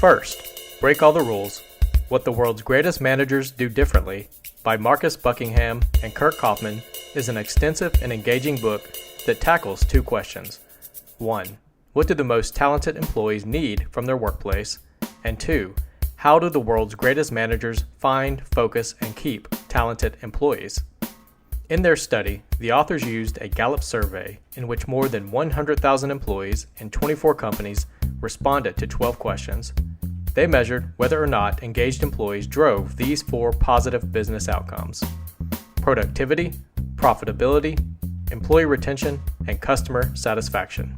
First, Break All the Rules: What the World's Greatest Managers Do Differently by Buckingham and Curt Coffman is an extensive and engaging book that tackles two questions. 1. What do the most talented employees need from their workplace? And 2. How do the world's greatest managers find, focus, and keep talented employees? In their study, the authors used a Gallup survey in which more than 100,000 employees in 24 companies responded to 12 questions. They measured whether or not engaged employees drove these 4 positive business outcomes: productivity, profitability, employee retention, and customer satisfaction.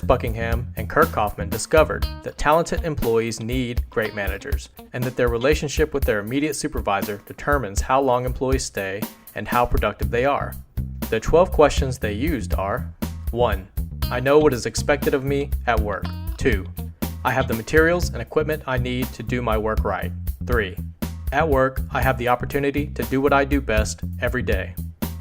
Buckingham and Curt Coffman discovered that talented employees need great managers, and that their relationship with their immediate supervisor determines how long employees stay and how productive they are. The 12 questions they used are: 1. I know what is expected of me at work. 2. I have the materials and equipment I need to do my work right. 3. At work, I have the opportunity to do what I do best every day.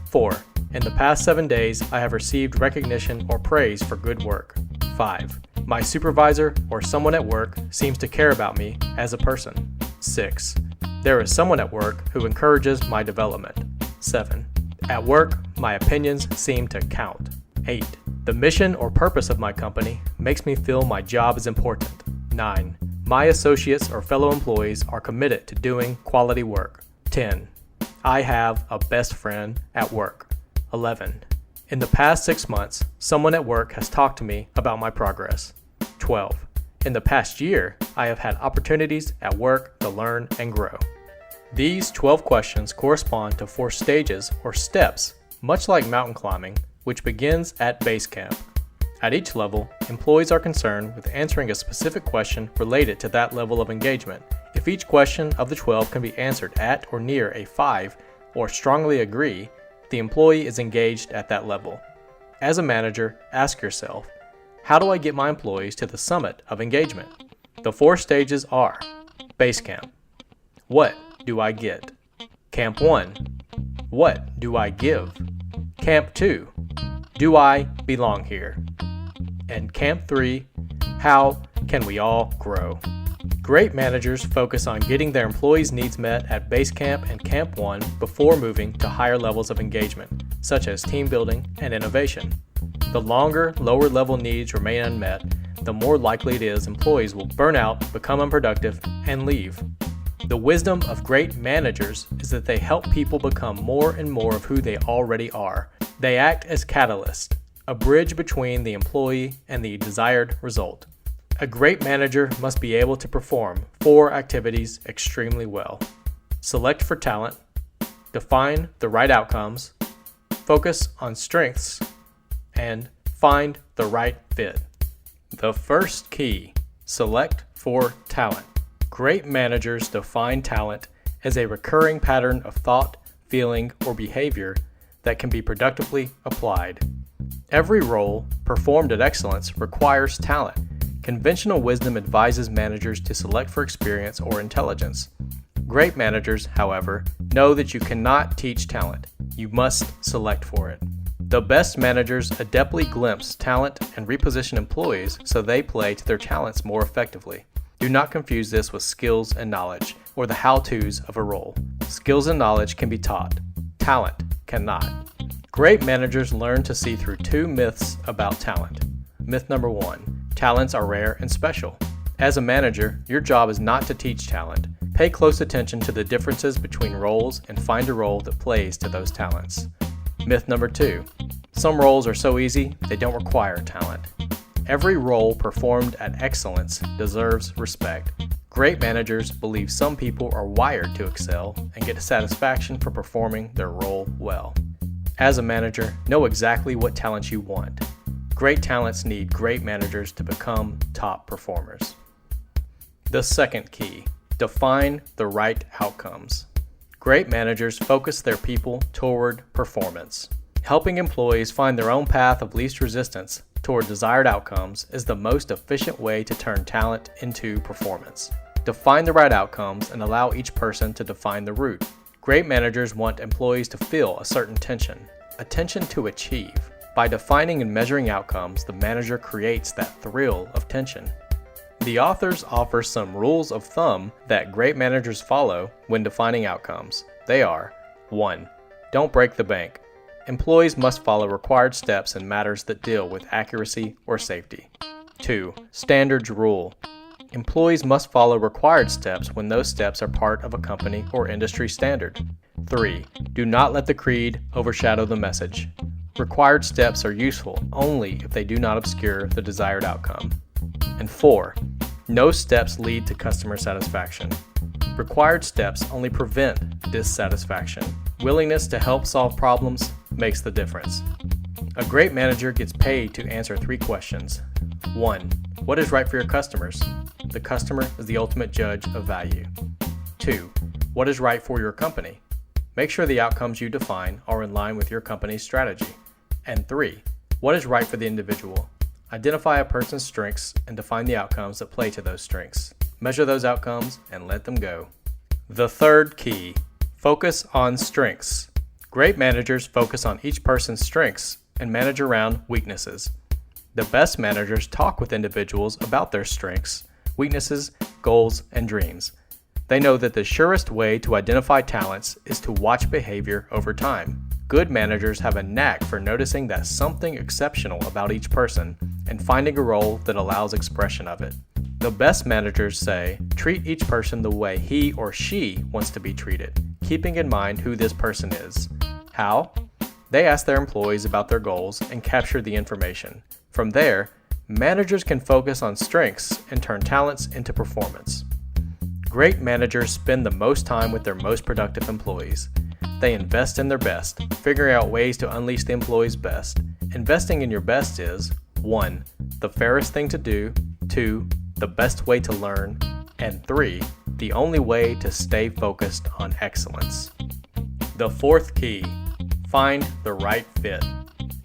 4. In the past 7 days, I have received recognition or praise for good work. 5. My supervisor or someone at work seems to care about me as a person. 6. There is someone at work who encourages my development. 7. At work, my opinions seem to count. 8. The mission or purpose of my company makes me feel my job is important. 9. My associates or fellow employees are committed to doing quality work. 10. I have a best friend at work. 11. In the past 6 months, someone at work has talked to me about my progress. 12. In the past year, I have had opportunities at work to learn and grow. These 12 questions correspond to 4 stages or steps, much like mountain climbing, which begins at base camp. At each level, employees are concerned with answering a specific question related to that level of engagement. If each question of the 12 can be answered at or near a 5, or strongly agree, the employee is engaged at that level. As a manager, ask yourself, how do I get my employees to the summit of engagement? The 4 stages are: base camp. What do I get? Camp 1. What do I give? Camp 2. Do I belong here? And Camp 3. How can we all grow? Great managers focus on getting their employees' needs met at base camp and Camp 1 before moving to higher levels of engagement, such as team building and innovation. The longer, lower-level needs remain unmet, the more likely it is employees will burn out, become unproductive, and leave. The wisdom of great managers is that they help people become more and more of who they already are. They act as catalysts, a bridge between the employee and the desired result. A great manager must be able to perform 4 activities extremely well: select for talent, define the right outcomes, focus on strengths, and find the right fit. The first key: select for talent. Great managers define talent as a recurring pattern of thought, feeling, or behavior that can be productively applied. Every role performed at excellence requires talent. Conventional wisdom advises managers to select for experience or intelligence. Great managers, however, know that you cannot teach talent. You must select for it. The best managers adeptly glimpse talent and reposition employees so they play to their talents more effectively. Do not confuse this with skills and knowledge, or the how-tos of a role. Skills and knowledge can be taught. Talent cannot. Great managers learn to see through 2 myths about talent. Myth number 1. Talents are rare and special. As a manager, your job is not to teach talent. Pay close attention to the differences between roles and find a role that plays to those talents. Myth number 2. Some roles are so easy, they don't require talent. Every role performed at excellence deserves respect. Great managers believe some people are wired to excel and get satisfaction for performing their role well. As a manager, know exactly what talents you want. Great talents need great managers to become top performers. The second key: define the right outcomes. Great managers focus their people toward performance. Helping employees find their own path of least resistance toward desired outcomes is the most efficient way to turn talent into performance. Define the right outcomes and allow each person to define the route. Great managers want employees to feel a certain tension, a tension to achieve. By defining and measuring outcomes, the manager creates that thrill of tension. The authors offer some rules of thumb that great managers follow when defining outcomes. They are: 1. Don't break the bank. Employees must follow required steps in matters that deal with accuracy or safety. 2. Standards rule. Employees must follow required steps when those steps are part of a company or industry standard. 3. Do not let the creed overshadow the message. Required steps are useful only if they do not obscure the desired outcome. And 4. No steps lead to customer satisfaction. Required steps only prevent dissatisfaction. Willingness to help solve problems makes the difference. A great manager gets paid to answer 3 questions. 1. What is right for your customers? The customer is the ultimate judge of value. 2. What is right for your company? Make sure the outcomes you define are in line with your company's strategy. And 3. What is right for the individual? Identify a person's strengths and define the outcomes that play to those strengths. Measure those outcomes and let them go. The third key: focus on strengths. Great managers focus on each person's strengths and manage around weaknesses. The best managers talk with individuals about their strengths, weaknesses, goals, and dreams. They know that the surest way to identify talents is to watch behavior over time. Good managers have a knack for noticing that something exceptional about each person and finding a role that allows expression of it. The best managers say, treat each person the way he or she wants to be treated, keeping in mind who this person is. How? They ask their employees about their goals and capture the information. From there, managers can focus on strengths and turn talents into performance. Great managers spend the most time with their most productive employees. They invest in their best, figuring out ways to unleash the employee's best. Investing in your best is: 1. The fairest thing to do, 2. The best way to learn, and 3. The only way to stay focused on excellence. The fourth key: find the right fit.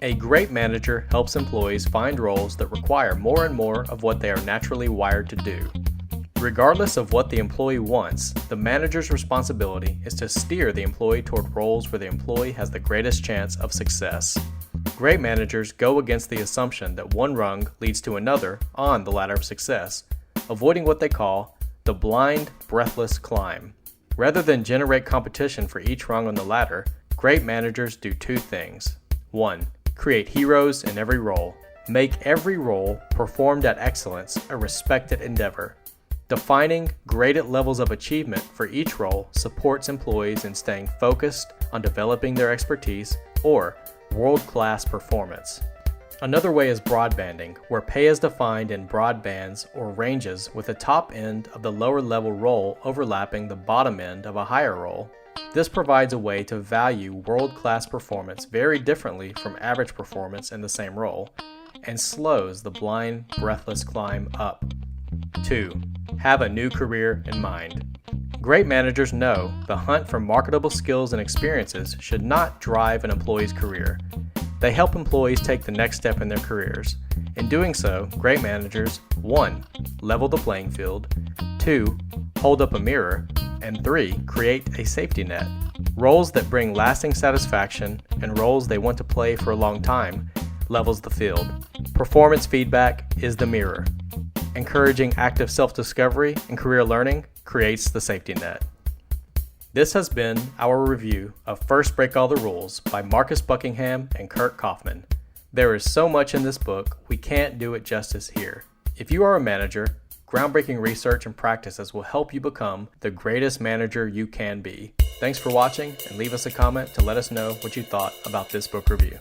A great manager helps employees find roles that require more and more of what they are naturally wired to do. Regardless of what the employee wants, the manager's responsibility is to steer the employee toward roles where the employee has the greatest chance of success. Great managers go against the assumption that one rung leads to another on the ladder of success, avoiding what they call the blind, breathless climb. Rather than generate competition for each rung on the ladder, great managers do 2 things. 1. Create heroes in every role. Make every role performed at excellence a respected endeavor. Defining graded levels of achievement for each role supports employees in staying focused on developing their expertise or world-class performance. Another way is broadbanding, where pay is defined in broad bands or ranges with the top end of the lower level role overlapping the bottom end of a higher role. This provides a way to value world-class performance very differently from average performance in the same role, and slows the blind, breathless climb up. 2. Have a new career in mind. Great managers know the hunt for marketable skills and experiences should not drive an employee's career. They help employees take the next step in their careers. In doing so, great managers: 1. Level the playing field, 2. Hold up a mirror, and 3. Create a safety net. Roles that bring lasting satisfaction and roles they want to play for a long time levels the field. Performance feedback is the mirror. Encouraging active self-discovery and career learning creates the safety net. This has been our review of First Break All the Rules by Marcus Buckingham and Curt Coffman. There is so much in this book, we can't do it justice here. If you are a manager, groundbreaking research and practices will help you become the greatest manager you can be. Thanks for watching, and leave us a comment to let us know what you thought about this book review.